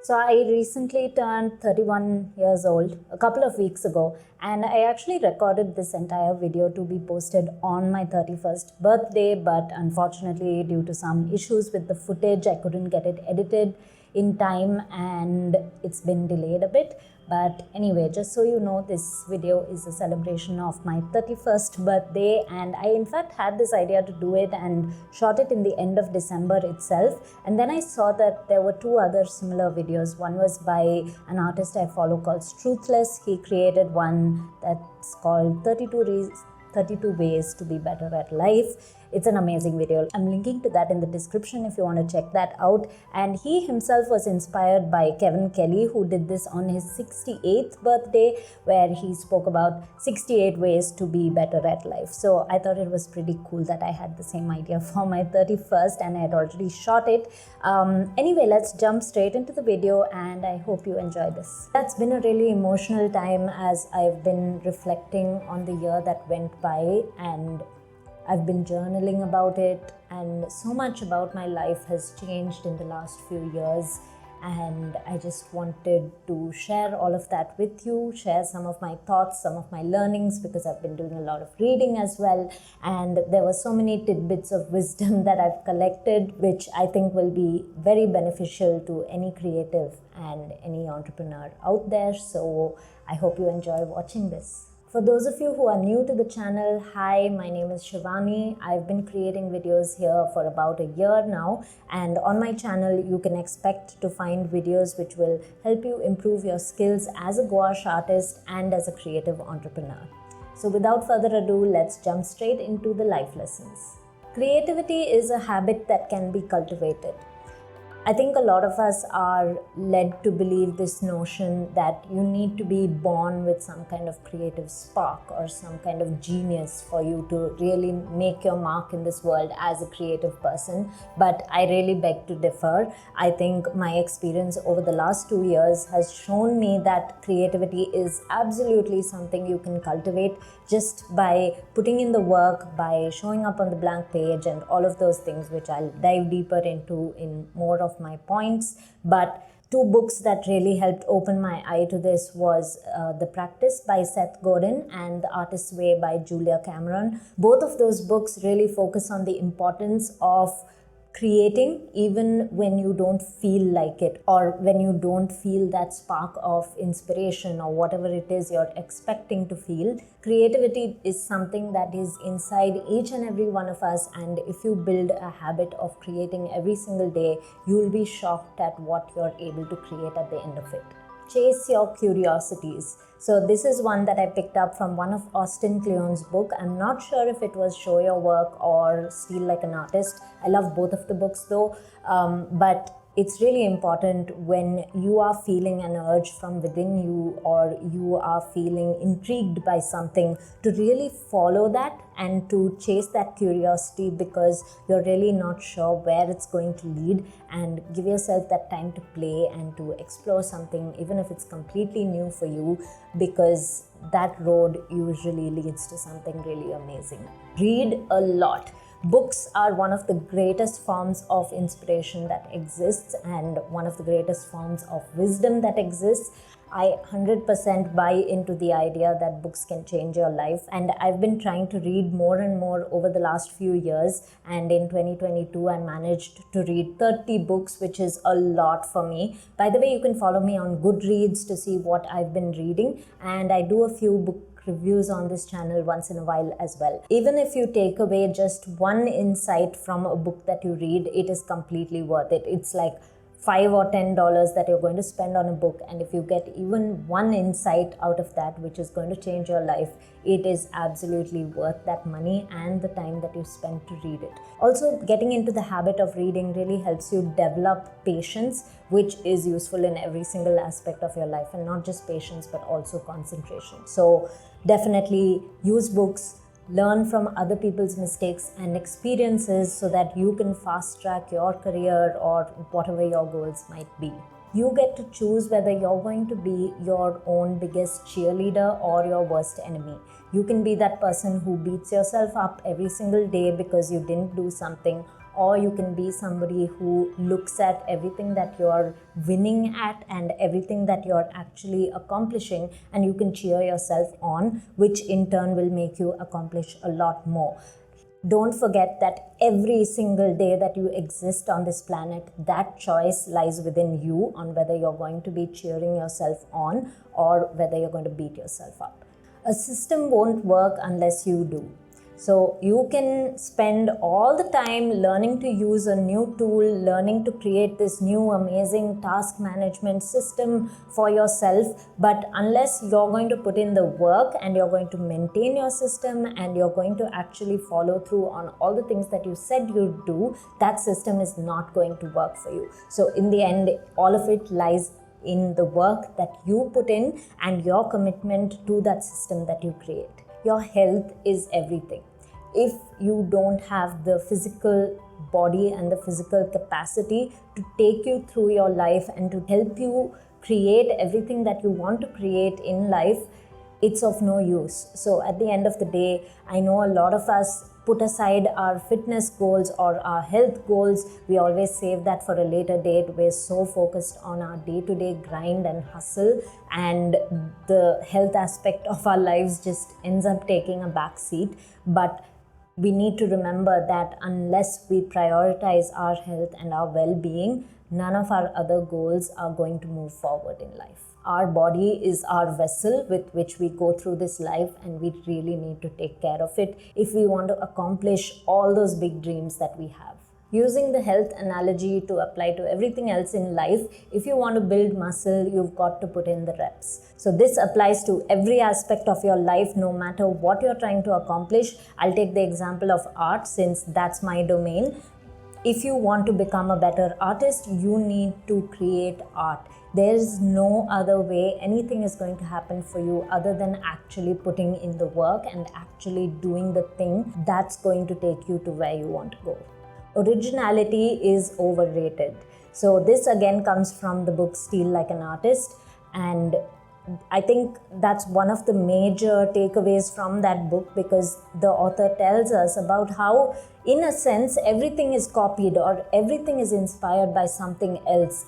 So I recently turned 31 years old a couple of weeks ago, and I actually recorded this entire video to be posted on my 31st birthday, but unfortunately due to some issues with the footage, I couldn't get it edited in time and it's been delayed a bit. But anyway, just so you know, this video is a celebration of my 31st birthday, and I in fact had this idea to do it and shot it in the end of December itself. And then I saw that there were two other similar videos. One was by an artist I follow called Truthless. He created one that's called 32 Ways to Be Better at Life. It's an amazing video. I'm linking to that in the description if you want to check that out. And he himself was inspired by Kevin Kelly, who did this on his 68th birthday, where he spoke about 68 ways to be better at life. So I thought it was pretty cool that I had the same idea for my 31st and I had already shot it. Anyway, let's jump straight into the video and I hope you enjoy this. That's been a really emotional time as I've been reflecting on the year that went by, and I've been journaling about it, and so much about my life has changed in the last few years, and I just wanted to share all of that with you, share some of my thoughts, some of my learnings, because I've been doing a lot of reading as well, and there were so many tidbits of wisdom that I've collected, which I think will be very beneficial to any creative and any entrepreneur out there. So I hope you enjoy watching this. For those of you who are new to the channel, hi, my name is Shivani. I've been creating videos here for about a year now, and on my channel you can expect to find videos which will help you improve your skills as a gouache artist and as a creative entrepreneur. So without further ado, let's jump straight into the life lessons. Creativity is a habit that can be cultivated. I think a lot of us are led to believe this notion that you need to be born with some kind of creative spark or some kind of genius for you to really make your mark in this world as a creative person. But I really beg to differ. I think my experience over the last 2 years has shown me that creativity is absolutely something you can cultivate just by putting in the work, by showing up on the blank page and all of those things, which I'll dive deeper into in more of my points. But two books that really helped open my eye to this was The Practice by Seth Godin and The Artist's Way by Julia Cameron. Both of those books really focus on the importance of creating even when you don't feel like it, or when you don't feel that spark of inspiration or whatever it is you're expecting to feel. Creativity is something that is inside each and every one of us, and if you build a habit of creating every single day, you'll be shocked at what you're able to create at the end of it. Chase your curiosities. So this is one that I picked up from one of Austin Kleon's book. I'm not sure if it was Show Your Work or Steal Like an Artist. I love both of the books though, but it's really important when you are feeling an urge from within you, or you are feeling intrigued by something, to really follow that and to chase that curiosity, because you're really not sure where it's going to lead, and give yourself that time to play and to explore something, even if it's completely new for you, because that road usually leads to something really amazing. Read a lot. Books are one of the greatest forms of inspiration that exists, and one of the greatest forms of wisdom that exists. I 100% buy into the idea that books can change your life, and I've been trying to read more and more over the last few years, and in 2022 I managed to read 30 books, which is a lot for me. By the way, you can follow me on Goodreads to see what I've been reading, and I do a few book reviews on this channel once in a while as well. Even if you take away just one insight from a book that you read, it is completely worth it. It's like $5 or $10 that you're going to spend on a book, and if you get even one insight out of that which is going to change your life, it is absolutely worth that money and the time that you spend to read it. Also, getting into the habit of reading really helps you develop patience, which is useful in every single aspect of your life, and not just patience but also concentration. So definitely use books, learn from other people's mistakes and experiences so that you can fast track your career or whatever your goals might be. You get to choose whether you're going to be your own biggest cheerleader or your worst enemy. You can be that person who beats yourself up every single day because you didn't do something, or you can be somebody who looks at everything that you're winning at and everything that you're actually accomplishing, and you can cheer yourself on, which in turn will make you accomplish a lot more. Don't forget that every single day that you exist on this planet, that choice lies within you on whether you're going to be cheering yourself on or whether you're going to beat yourself up. A system won't work unless you do. So you can spend all the time learning to use a new tool, learning to create this new amazing task management system for yourself. But unless you're going to put in the work and you're going to maintain your system and you're going to actually follow through on all the things that you said you'd do, that system is not going to work for you. So in the end, all of it lies in the work that you put in and your commitment to that system that you create. Your health is everything. If you don't have the physical body and the physical capacity to take you through your life and to help you create everything that you want to create in life, it's of no use. So at the end of the day, I know a lot of us put aside our fitness goals or our health goals. We always save that for a later date. We're so focused on our day-to-day grind and hustle, and the health aspect of our lives just ends up taking a back seat. But we need to remember that unless we prioritize our health and our well-being, none of our other goals are going to move forward in life. Our body is our vessel with which we go through this life, and we really need to take care of it if we want to accomplish all those big dreams that we have. Using the health analogy to apply to everything else in life, if you want to build muscle, you've got to put in the reps. So this applies to every aspect of your life, no matter what you're trying to accomplish. I'll take the example of art since that's my domain. If you want to become a better artist, you need to create art. There is no other way anything is going to happen for you other than actually putting in the work and actually doing the thing that's going to take you to where you want to go. Originality is overrated. So this again comes from the book Steal Like an Artist, and I think that's one of the major takeaways from that book, because the author tells us about how, in a sense, everything is copied or everything is inspired by something else.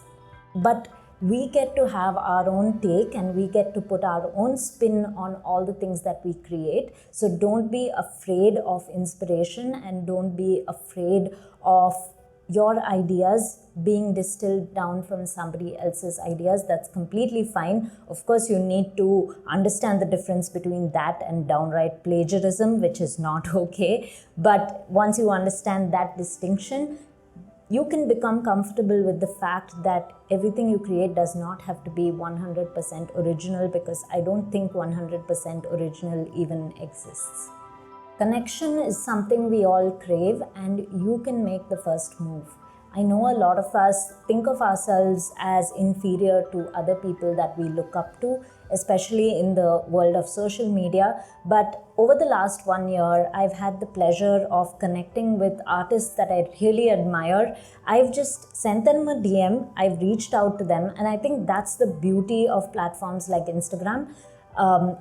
But we get to have our own take and we get to put our own spin on all the things that we create. So don't be afraid of inspiration and don't be afraid of your ideas being distilled down from somebody else's ideas. That's completely fine. Of course, you need to understand the difference between that and downright plagiarism, which is not okay. But once you understand that distinction, you can become comfortable with the fact that everything you create does not have to be 100% original, because I don't think 100% original even exists. Connection is something we all crave, and you can make the first move. I know a lot of us think of ourselves as inferior to other people that we look up to, especially in the world of social media. But over the last 1 year, I've had the pleasure of connecting with artists that I really admire. I've just sent them a DM, I've reached out to them, and I think that's the beauty of platforms like Instagram.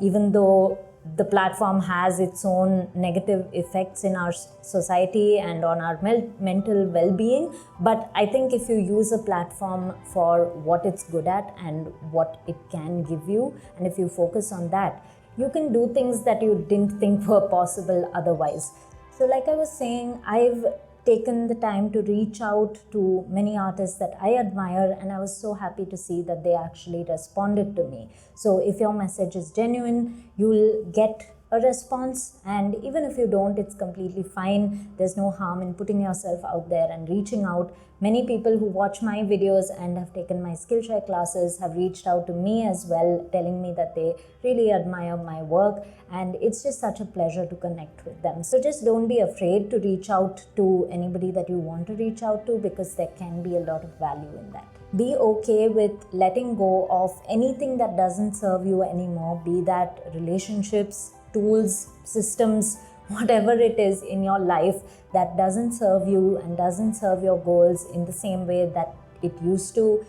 Even though the platform has its own negative effects in our society and on our mental well-being, but I think if you use a platform for what it's good at and what it can give you, and if you focus on that, you can do things that you didn't think were possible otherwise. So like I was saying, I've taken the time to reach out to many artists that I admire, and I was so happy to see that they actually responded to me. So if your message is genuine, you'll get a response, and even if you don't, it's completely fine. There's no harm in putting yourself out there and reaching out. Many people who watch my videos and have taken my Skillshare classes have reached out to me as well, telling me that they really admire my work, and it's just such a pleasure to connect with them. So just don't be afraid to reach out to anybody that you want to reach out to, because there can be a lot of value in that. Be okay with letting go of anything that doesn't serve you anymore, be that relationships, tools, systems, whatever it is in your life that doesn't serve you and doesn't serve your goals in the same way that it used to.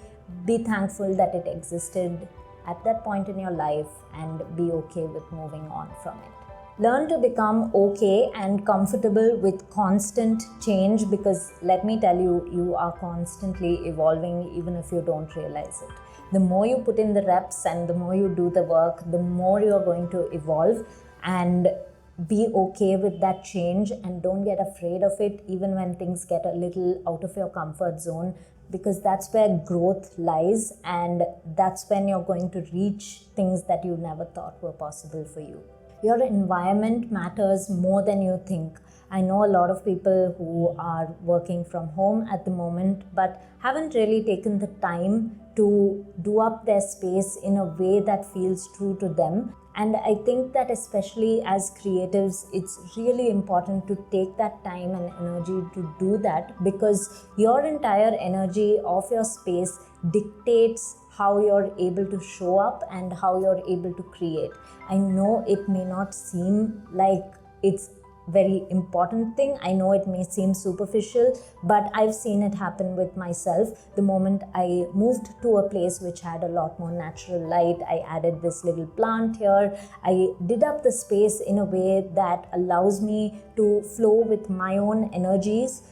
Be thankful that it existed at that point in your life and be okay with moving on from it. Learn to become okay and comfortable with constant change, because let me tell you, you are constantly evolving even if you don't realize it. The more you put in the reps and the more you do the work, the more you're going to evolve. And be okay with that change and don't get afraid of it even when things get a little out of your comfort zone, because that's where growth lies, and that's when you're going to reach things that you never thought were possible for you. Your environment matters more than you think. I know a lot of people who are working from home at the moment but haven't really taken the time to do up their space in a way that feels true to them. And I think that especially as creatives, it's really important to take that time and energy to do that, because your entire energy of your space dictates how you're able to show up and how you're able to create. I know it may not seem like it's very important thing. I know it may seem superficial, but I've seen it happen with myself. The moment I moved to a place which had a lot more natural light, I added this little plant here. I did up the space in a way that allows me to flow with my own energies.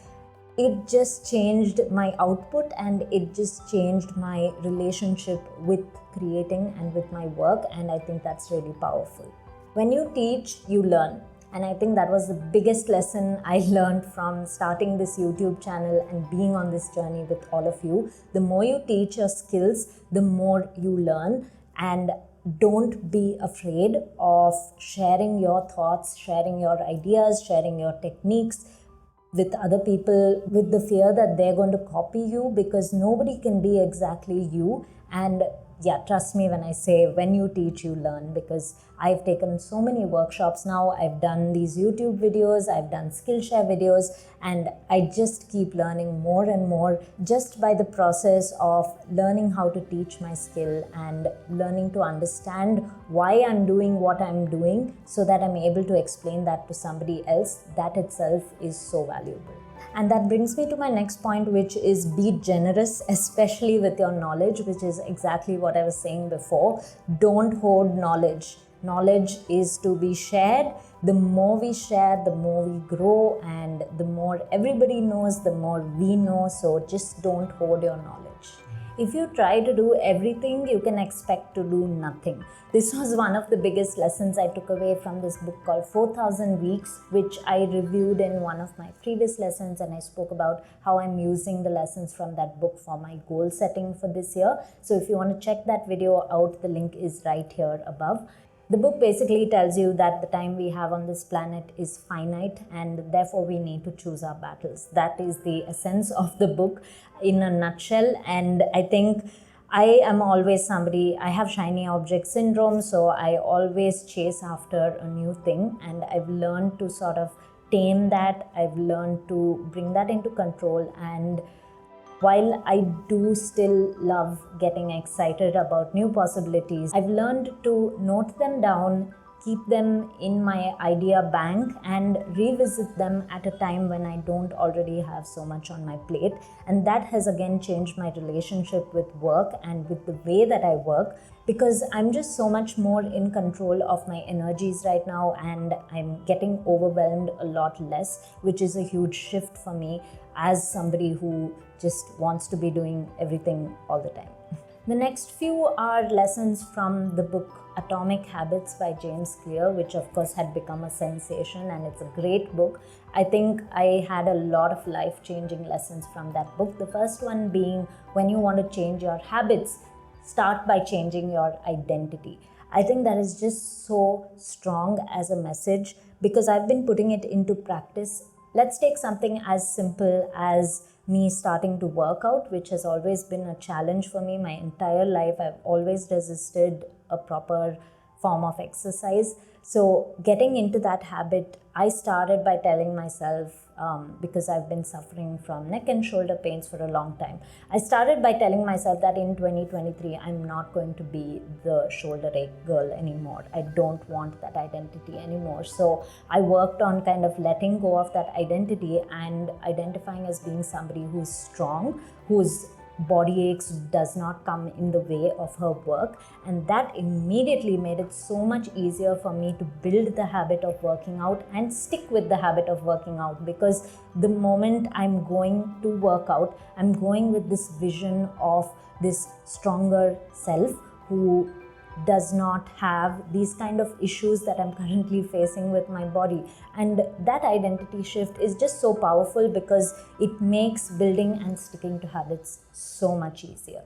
It just changed my output, and it just changed my relationship with creating and with my work, and I think that's really powerful. When you teach, you learn. And I think that was the biggest lesson I learned from starting this YouTube channel and being on this journey with all of you. The more you teach your skills, the more you learn. And don't be afraid of sharing your thoughts, sharing your ideas, sharing your techniques with other people, with the fear that they're going to copy you, because nobody can be exactly you. And yeah, trust me when I say, when you teach, you learn, because I've taken so many workshops now. I've done these YouTube videos, I've done Skillshare videos, and I just keep learning more and more just by the process of learning how to teach my skill and learning to understand why I'm doing what I'm doing so that I'm able to explain that to somebody else. That itself is so valuable. And that brings me to my next point, which is be generous, especially with your knowledge, which is exactly what I was saying before. Don't hoard knowledge. Knowledge is to be shared. The more we share, the more we grow, and the more everybody knows, the more we know. So just don't hoard your knowledge. If you try to do everything, you can expect to do nothing. This was one of the biggest lessons I took away from this book called 4,000 Weeks, which I reviewed in one of my previous lessons, and I spoke about how I'm using the lessons from that book for my goal setting for this year. So if you want to check that video out, the link is right here above. The book basically tells you that the time we have on this planet is finite, and therefore we need to choose our battles. That is the essence of the book in a nutshell. And I think I am always somebody, I have shiny object syndrome, so I always chase after a new thing, and I've learned to sort of tame that. I've learned to bring that into control, and while I do still love getting excited about new possibilities, I've learned to note them down, keep them in my idea bank, and revisit them at a time when I don't already have so much on my plate. And that has again changed my relationship with work and with the way that I work, because I'm just so much more in control of my energies right now, and I'm getting overwhelmed a lot less, which is a huge shift for me as somebody who just wants to be doing everything all the time. The next few are lessons from the book Atomic Habits by James Clear, which of course had become a sensation, and it's a great book. I think I had a lot of life-changing lessons from that book. The first one being, when you want to change your habits, start by changing your identity. I think that is just so strong as a message, because I've been putting it into practice. Let's take something as simple as me starting to work out, which has always been a challenge for me my entire life. I've always resisted a proper form of exercise. So getting into that habit, I started by telling myself, because I've been suffering from neck and shoulder pains for a long time, I started by telling myself that in 2023, I'm not going to be the shoulder ache girl anymore. I don't want that identity anymore. So I worked on kind of letting go of that identity and identifying as being somebody who's strong, who's body aches does not come in the way of her work. And that immediately made it so much easier for me to build the habit of working out and stick with the habit of working out, because the moment I'm going to work out, I'm going with this vision of this stronger self who does not have these kind of issues that I'm currently facing with my body. And that identity shift is just so powerful because it makes building and sticking to habits so much easier.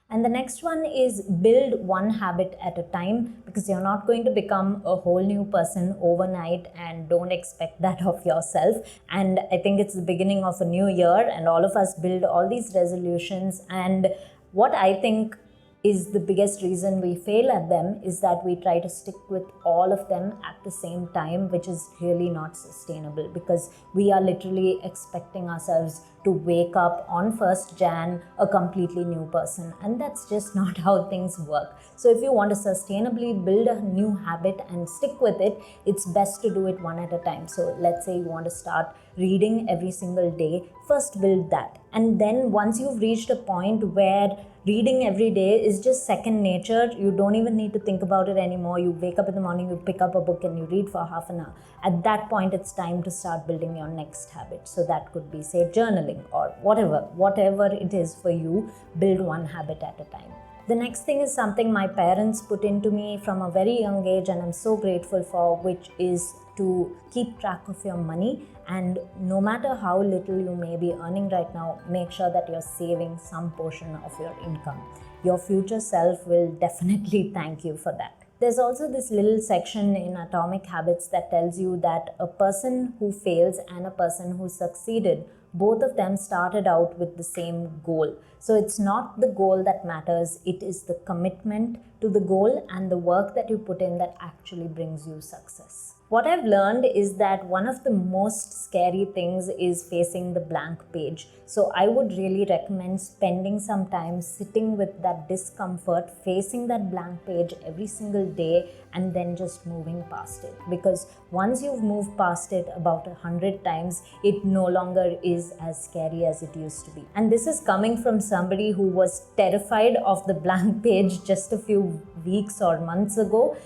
And the next one is build one habit at a time, because you're not going to become a whole new person overnight, and don't expect that of yourself. And I think it's the beginning of a new year and all of us build all these resolutions, and what I think is the biggest reason we fail at them is that we try to stick with all of them at the same time, which is really not sustainable, because we are literally expecting ourselves to wake up on 1st Jan a completely new person, and that's just not how things work. So if you want to sustainably build a new habit and stick with it, it's best to do it one at a time. So let's say you want to start reading every single day. First build that, and then once you've reached a point where reading every day is just second nature, you don't even need to think about it anymore. You wake up in the morning, you pick up a book and you read for half an hour. At that point, it's time to start building your next habit. So that could be, say, journaling or whatever it is for you. Build one habit at a time. The next thing is something my parents put into me from a very young age, and I'm so grateful for, which is to keep track of your money. And no matter how little you may be earning right now, make sure that you're saving some portion of your income. Your future self will definitely thank you for that. There's also this little section in Atomic Habits that tells you that a person who fails and a person who succeeded, both of them started out with the same goal. So it's not the goal that matters, it is the commitment to the goal and the work that you put in that actually brings you success. What I've learned is that one of the most scary things is facing the blank page. So I would really recommend spending some time sitting with that discomfort, facing that blank page every single day, and then just moving past it. Because once you've moved past it about 100 times, it no longer is as scary as it used to be. And this is coming from somebody who was terrified of the blank page just a few weeks or months ago.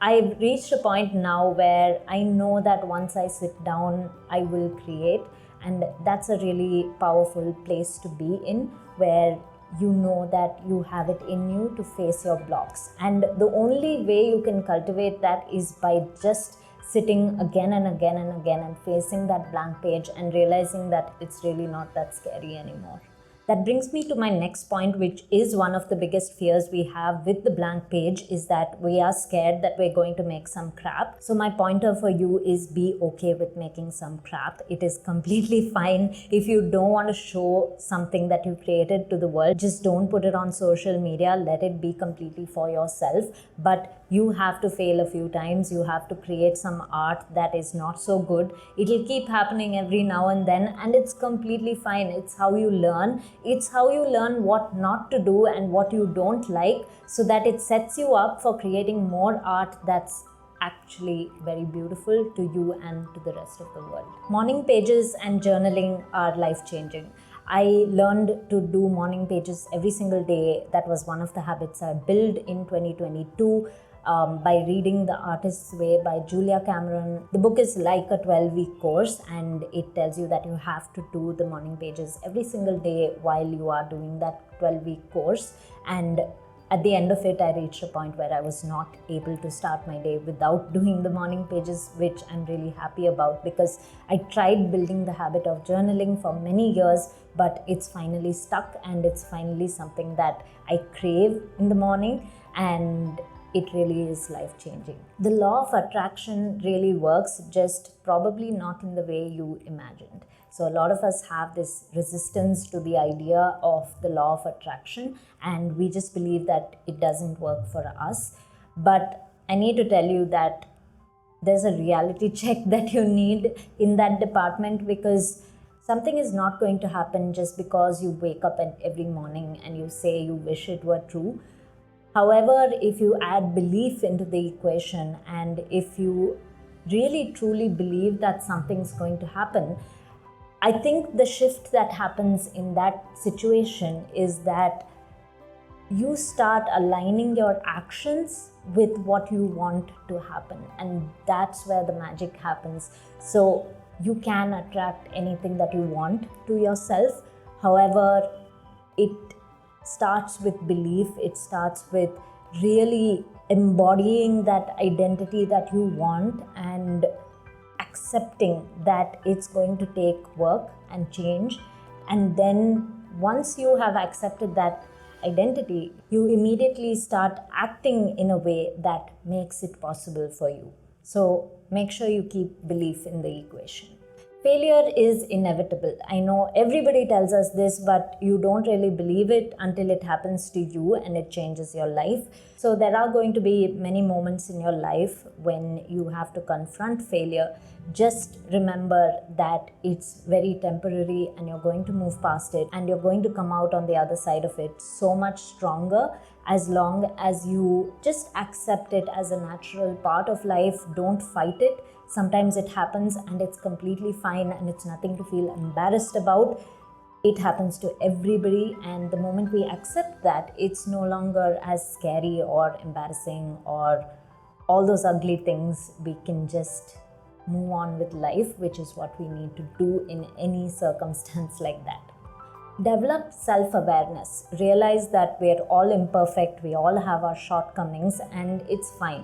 I've reached a point now where I know that once I sit down, I will create, and that's a really powerful place to be in, where you know that you have it in you to face your blocks. And the only way you can cultivate that is by just sitting again and again and again and facing that blank page and realizing that it's really not that scary anymore. That brings me to my next point, which is one of the biggest fears we have with the blank page, is that we are scared that we're going to make some crap. So my pointer for you is be okay with making some crap. It is completely fine if you don't want to show something that you created to the world. Just don't put it on social media. Let it be completely for yourself. But you have to fail a few times. You have to create some art that is not so good. It'll keep happening every now and then, and it's completely fine. It's how you learn. It's how you learn what not to do and what you don't like, so that it sets you up for creating more art that's actually very beautiful to you and to the rest of the world. Morning pages and journaling are life-changing. I learned to do morning pages every single day. That was one of the habits I built in 2022. By reading The Artist's Way by Julia Cameron. The book is like a 12-week course, and it tells you that you have to do the morning pages every single day while you are doing that 12-week course. And at the end of it, I reached a point where I was not able to start my day without doing the morning pages, which I'm really happy about, because I tried building the habit of journaling for many years, but it's finally stuck, and it's finally something that I crave in the morning, and it really is life-changing. The law of attraction really works, just probably not in the way you imagined. So a lot of us have this resistance to the idea of the law of attraction, and we just believe that it doesn't work for us. But I need to tell you that there's a reality check that you need in that department, because something is not going to happen just because you wake up every morning and you say you wish it were true. However, if you add belief into the equation, and if you really truly believe that something's going to happen, I think the shift that happens in that situation is that you start aligning your actions with what you want to happen, and that's where the magic happens. So you can attract anything that you want to yourself. However, it starts with belief, it starts with really embodying that identity that you want and accepting that it's going to take work and change. And then once you have accepted that identity, you immediately start acting in a way that makes it possible for you. So make sure you keep belief in the equation. Failure is inevitable. I know everybody tells us this, but you don't really believe it until it happens to you and it changes your life. So there are going to be many moments in your life when you have to confront failure. Just remember that it's very temporary and you're going to move past it, and you're going to come out on the other side of it so much stronger as long as you just accept it as a natural part of life. Don't fight it. Sometimes it happens and it's completely fine and it's nothing to feel embarrassed about. It happens to everybody, and the moment we accept that, it's no longer as scary or embarrassing or all those ugly things. We can just move on with life, which is what we need to do in any circumstance like that. Develop self-awareness. Realize that we're all imperfect, we all have our shortcomings, and it's fine.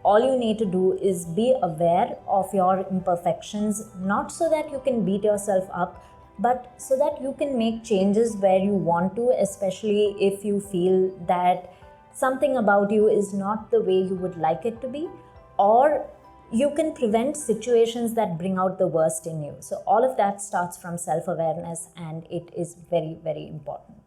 All you need to do is be aware of your imperfections, not so that you can beat yourself up, but so that you can make changes where you want to, especially if you feel that something about you is not the way you would like it to be, or you can prevent situations that bring out the worst in you. So all of that starts from self-awareness, and it is very, very important.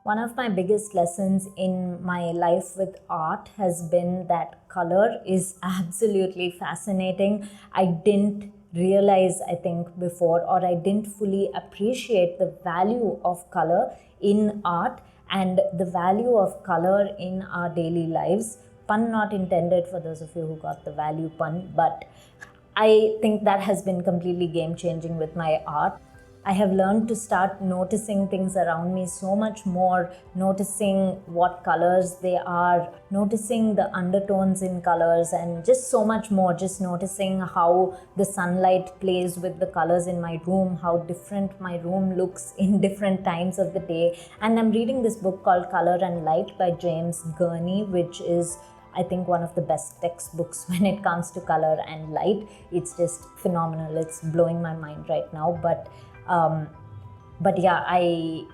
One of my biggest lessons in my life with art has been that color is absolutely fascinating. I didn't realize, I think, before, or I didn't fully appreciate the value of color in art and the value of color in our daily lives. Pun not intended for those of you who got the value pun, but I think that has been completely game-changing with my art. I have learned to start noticing things around me so much more, noticing what colors they are, noticing the undertones in colors, and just so much more, just noticing how the sunlight plays with the colors in my room, how different my room looks in different times of the day. And I'm reading this book called Color and Light by James Gurney, which is, I think, one of the best textbooks when it comes to color and light. It's just phenomenal. It's blowing my mind right now. But yeah, I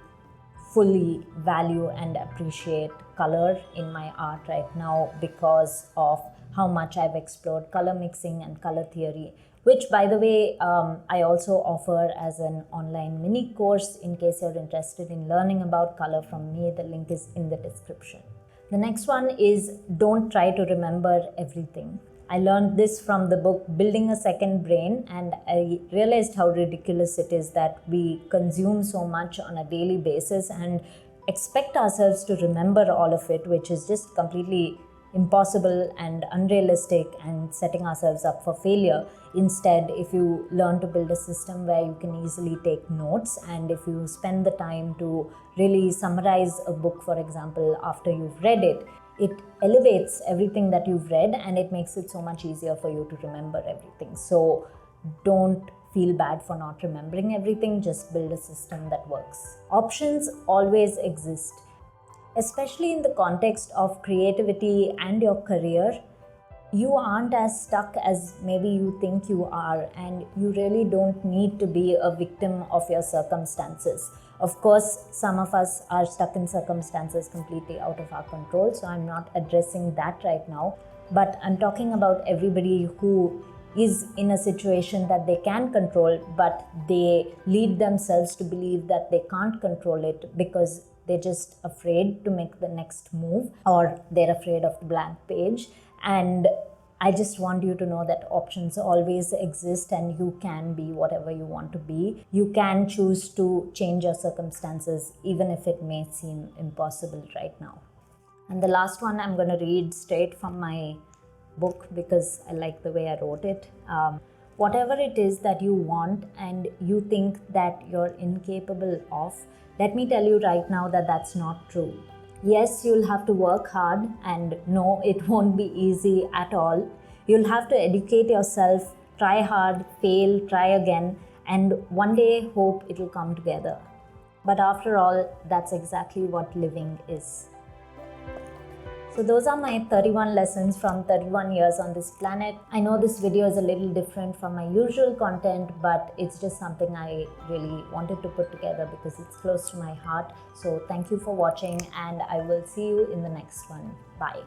fully value and appreciate color in my art right now because of how much I've explored color mixing and color theory, which, by the way, I also offer as an online mini course in case you're interested in learning about color from me. The link is in the description. The next one is don't try to remember everything. I learned this from the book Building a Second Brain, and I realized how ridiculous it is that we consume so much on a daily basis and expect ourselves to remember all of it, which is just completely impossible and unrealistic and setting ourselves up for failure. Instead, if you learn to build a system where you can easily take notes, and if you spend the time to really summarize a book, for example, after you've read it, it elevates everything that you've read and it makes it so much easier for you to remember everything. So don't feel bad for not remembering everything, just build a system that works. Options always exist, especially in the context of creativity and your career. You aren't as stuck as maybe you think you are, and you really don't need to be a victim of your circumstances. Of course, some of us are stuck in circumstances completely out of our control, so I'm not addressing that right now. But I'm talking about everybody who is in a situation that they can control, but they lead themselves to believe that they can't control it because they're just afraid to make the next move, or they're afraid of the blank page. And I just want you to know that options always exist and you can be whatever you want to be. You can choose to change your circumstances even if it may seem impossible right now. And the last one I'm going to read straight from my book because I like the way I wrote it. Whatever it is that you want and you think that you're incapable of, let me tell you right now that that's not true. Yes, you'll have to work hard, and no, it won't be easy at all. You'll have to educate yourself, try hard, fail, try again, and one day hope it'll come together. But after all, that's exactly what living is. So those are my 31 lessons from 31 years on this planet. I know this video is a little different from my usual content, but it's just something I really wanted to put together because it's close to my heart. So thank you for watching, and I will see you in the next one. Bye.